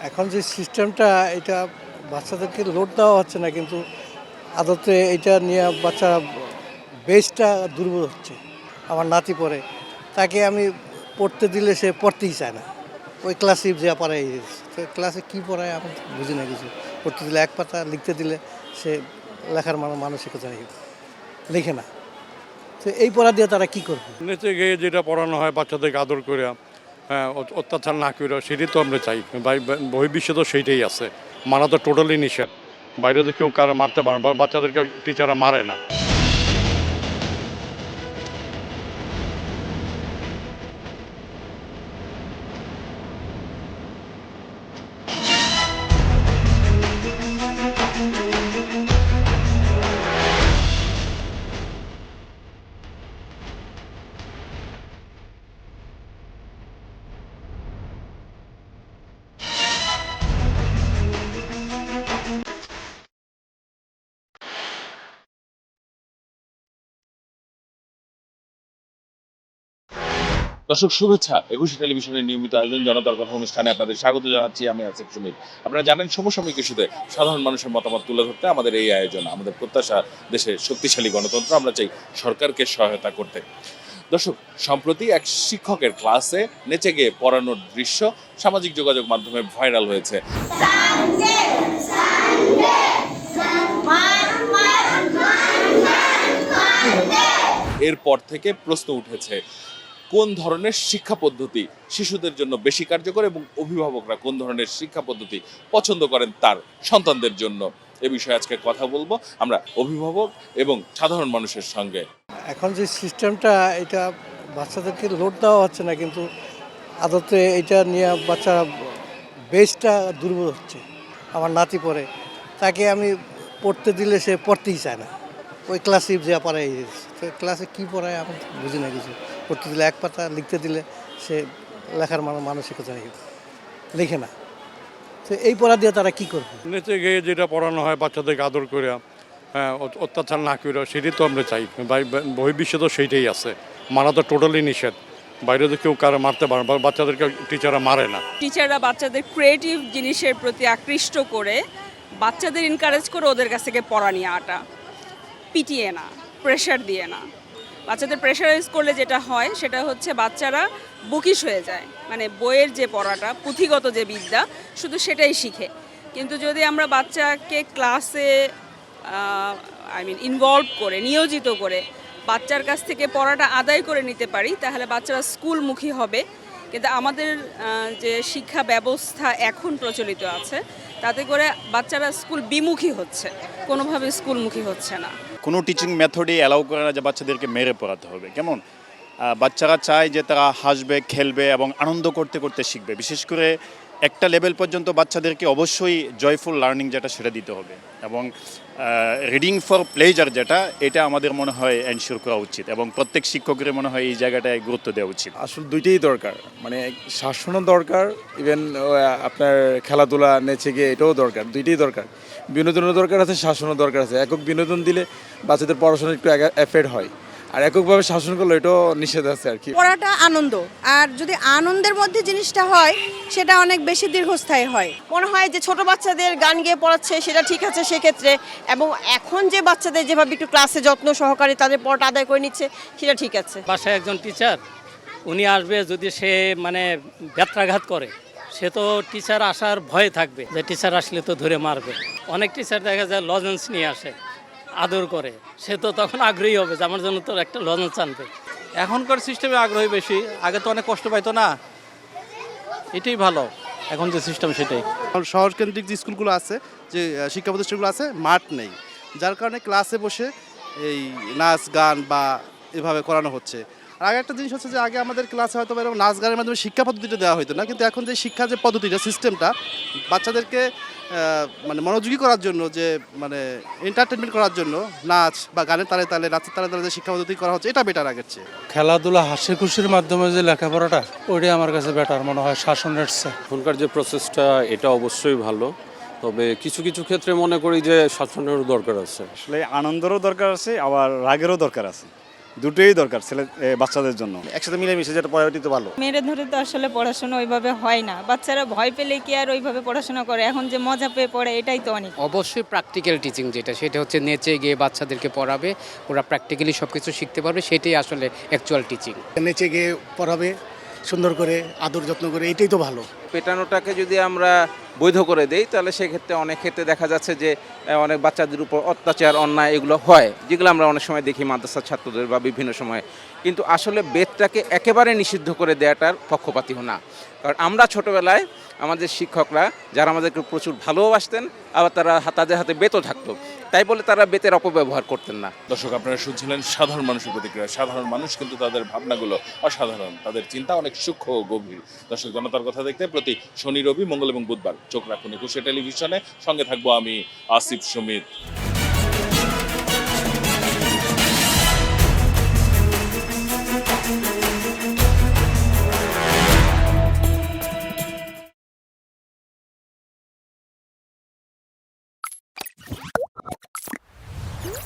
এখন যে সিস্টেমটা এটা বাচ্চাদেরকে লোড দেওয়া হচ্ছে না, কিন্তু আদতে এটা নিয়ে বাচ্চা বেসটা দুর্বল হচ্ছে। আমার নাতি পড়ে, তাকে আমি পড়তে দিলে সে পড়তেই চায় না। ওই ক্লাসে যা পড়ায় ক্লাসে কী পড়ায় আমি বুঝি না কিছু। পড়তে দিলে এক পাতা, লিখতে দিলে সে লেখার মানসিকতা লেখে না। তো এই পড়া দিয়ে তারা কী করবে? নেচে গিয়ে যেটা পড়ানো হয় বাচ্চাদেরকে আদর করে, হ্যাঁ, অত্যাচার না করে, সেটাই তো আমরা চাই। বহির্বিশ্বে তো সেইটাই আছে। মারা তো টোটালি নিষেধ। বাইরে তো কেউ কারো মারতে পারে না, বাচ্চাদেরকে টিচাররা মারে না। দর্শক শুভেচ্ছা, একুশে টেলিভিশনের নিয়মিত আয়োজন জনতার কথা অনুষ্ঠানে আপনাদের স্বাগত জানাচ্ছি। আমি আসিফ সুমিত। আপনারা জানেন, সমসাময়িক ইস্যুতে সাধারণ মানুষের মতামত তুলে ধরতে আমাদের এই আয়োজন। আমাদের প্রত্যাশা দেশের শক্তিশালী গণতন্ত্র, আমরা চাই সরকারকে সহায়তা করতে। দর্শক, সম্প্রতি এক শিক্ষকের ক্লাসে নেচে গিয়ে পড়ানোর দৃশ্য সামাজিক যোগাযোগ মাধ্যমে ভাইরাল হয়েছে। এরপর থেকে প্রশ্ন উঠেছে, কোন ধরনের শিক্ষা পদ্ধতি শিশুদের জন্য বেশি কার্যকর এবং অভিভাবকরা কোন ধরনের শিক্ষা পদ্ধতি পছন্দ করেন তার সন্তানদের জন্য। এ বিষয়ে আজকে কথা বলবো আমরা অভিভাবক এবং সাধারণ মানুষের সঙ্গে। এখন যে সিস্টেমটা এটা বাচ্চাদেরকে লোড দেওয়া হচ্ছে না, কিন্তু আদতে এটা নিয়ে বাচ্চা বেসটা দুর্বল হচ্ছে। আমার নাতি পড়ে, তাকে আমি পড়তে দিলে সে পড়তেই চায় না। ওই ক্লাসে যা পড়ায় ক্লাসে কী পড়ায় আমি বুঝি না কিছু। পড়তে দিলে এক পাতা, লিখতে দিলে সে লেখার মানসিকতা লেখে না। তো এই পড়া দিয়ে তারা কী করবে? নেচে গিয়ে যেটা পড়ানো হয় বাচ্চাদেরকে আদর করে, হ্যাঁ, অত্যাচার না করে, সেটাই তো আমরা চাই। বহির্বিশ্বে তো সেইটাই আছে। মারা তো টোটালি নিষেধ। বাইরে তো কেউ কারো মারতে পারে না, বাচ্চাদেরকে টিচাররা মারে না। টিচাররা বাচ্চাদের ক্রিয়েটিভ জিনিসের প্রতি আকৃষ্ট করে বাচ্চাদের এনকারেজ করে ওদের কাছ থেকে পড়া নিয়ে আটা, পিটিয়ে না, প্রেশার দিয়ে না। বাচ্চাদের প্রেশারাইজ করলে যেটা হয় সেটা হচ্ছে বাচ্চারা বুকিশ হয়ে যায়, মানে বইয়ের যে পড়াটা, পুঁথিগত যে বিদ্যা, শুধু সেটাই শিখে। কিন্তু যদি আমরা বাচ্চাকে ক্লাসে ইনভলভ করে, নিয়োজিত করে বাচ্চার কাছ থেকে পড়াটা আদায় করে নিতে পারি, তাহলে বাচ্চারা স্কুলমুখী হবে। কিন্তু আমাদের যে শিক্ষা ব্যবস্থা এখন প্রচলিত আছে, তাতে করে বাচ্চারা স্কুল বিমুখী হচ্ছে, কোনোভাবে স্কুলমুখী হচ্ছে না। কোনো টিচিং মেথডই অ্যালাউ করে না যে বাচ্চাদেরকে মেরে পড়াতে হবে। কেমন বাচ্চারা চায় যে তারা হাসবে, খেলবে এবং আনন্দ করতে করতে শিখবে। বিশেষ করে একটা লেভেল পর্যন্ত বাচ্চাদেরকে অবশ্যই জয়ফুল লার্নিং যেটা সেটা দিতে হবে, এবং রিডিং ফর প্লেজার যেটা, এটা আমাদের মনে হয় এনশিওর করা উচিত, এবং প্রত্যেক শিক্ষকের মনে হয় এই জায়গাটায় গুরুত্ব দেওয়া উচিত। আসলে দুইটাই দরকার, মানে শাসনও দরকার, ইভেন আপনার খেলাধুলা, নেচে গিয়ে এটাও দরকার। দুইটাই দরকার, বিনোদনের দরকার আছে, শাসনও দরকার আছে। একক বিনোদন দিলে বাচ্চাদের পড়াশোনা একটু এফেক্ট হয়, আর এককভাবে শাসন করলে এটাও নিষেধ আছে আর কি। পড়াটা আনন্দ, আর যদি আনন্দের মধ্যে জিনিসটা হয় সেটা অনেক বেশি দীর্ঘস্থায়ী হয়। মনে হয় যে ছোট বাচ্চাদের গান গেয়ে পড়াচ্ছে, সেটা ঠিক আছে সেক্ষেত্রে, এবং এখন যে বাচ্চাদের যেভাবে একটু ক্লাসে যত্ন সহকারে তাদের পড়াটা আদায় করে নিচ্ছে, সেটা ঠিক আছে। বাসায় একজন টিচার উনি আসবে, যদি সে ব্যত্রাঘাত করে, সে তো টিচার আসার ভয়ে থাকবে যে টিচার আসলে তো ধরে মারবে। অনেক টিচার দেখা যায় লজেন্স নিয়ে আসে, আদর করে, সে তো তখন আগ্রহী হবে যে আমার জন্য তো একটা লজেন্স আনবে। এখনকার সিস্টেমে আগ্রহী বেশি, আগে তো অনেক কষ্ট পাইতো না, এটাই ভালো এখন যে সিস্টেম সেটাই। শহরকেন্দ্রিক যে স্কুলগুলো আছে, যে শিক্ষা প্রতিষ্ঠানগুলো আছে, মাঠ নেই, যার কারণে ক্লাসে বসে এই নাচ গান বা এভাবে করানো হচ্ছে। আর আগে একটা জিনিস হচ্ছে যে আগে আমাদের ক্লাসে হয়তো এরকম নাচ গানের মাধ্যমে শিক্ষা পদ্ধতিটা দেওয়া হতো না, কিন্তু এখন যে শিক্ষা যে পদ্ধতিটা, সিস্টেমটা বাচ্চাদেরকে মনোযোগী করার জন্য, যে এন্টারটেনমেন্ট করার জন্য নাচ বা গানের তালে তালে, নাচের তালে তালে যে শিক্ষা পদ্ধতি করা হচ্ছে, এটা বেটার আগের চেয়ে। খেলাধুলা, হাসি খুশির মাধ্যমে যে লেখাপড়াটা, ওইটাই আমার কাছে বেটার মনে হয় শাসনের চেয়ে। এখনকার যে প্রসেসটা, এটা অবশ্যই ভালো, তবে কিছু কিছু ক্ষেত্রে মনে করি যে শাসনেরও দরকার আছে। আসলে আনন্দেরও দরকার আছে, আবার রাগেরও দরকার আছে। দুটোই দরকার বাচ্চাদের জন্য। একসাথে মিলেমিশে যেটা পড়াটি তো ভালো। মেরে ধরে তো আসলে পড়াশোনা ওইভাবে হয় না, বাচ্চারা ভয় পেলে কি আর ওইভাবে পড়াশোনা করে, এখন যে মজা পেয়ে পড়ে এটাই তো অনেক। অবশ্যই প্র্যাকটিক্যাল টিচিং যেটা, সেটা হচ্ছে নেচে গিয়ে বাচ্চাদেরকে পড়াবে, ওরা প্র্যাকটিক্যালি সব কিছু শিখতে পারবে, সেটাই আসলে অ্যাকচুয়াল টিচিং। নেচে গিয়ে পড়াবে সুন্দর করে, আদর যত্ন করে, এটাই তো ভালো। পেটানোটাকে যদি আমরা বৈধ করে দেই তাহলে সেক্ষেত্রে অনেক ক্ষেত্রে দেখা যাচ্ছে যে অনেক বাচ্চাদের উপর অত্যাচার অন্যায় এগুলো হয়, যেগুলো আমরা অনেক সময় দেখি মাদ্রাসার ছাত্রদের বা বিভিন্ন সময়। কিন্তু আসলে বেদটাকে একেবারে নিষিদ্ধ করে দেওয়াটার পক্ষপাতীও না, কারণ আমরা ছোটোবেলায় আমাদের শিক্ষকরা যারা আমাদেরকে প্রচুর ভালোবাসতেন, আবার তাদের হাতে বেতও থাকতো, তাই বলে তারা বেতের অপব্যবহার করতেন না। দর্শক, আপনারা শুনছিলেন সাধারণ মানুষের প্রতিক্রিয়া। সাধারণ মানুষ কিন্তু তাদের ভাবনাগুলো অসাধারণ, তাদের চিন্তা অনেক সূক্ষ্ম ও গভীর। দর্শক, জনতার কথা দেখতে প্রতি শনি, রবি, মঙ্গল এবং বুধবার চোখ রাখুন একুশে টেলিভিশনে। সঙ্গে থাকবো আমি আসিফ সুমিত।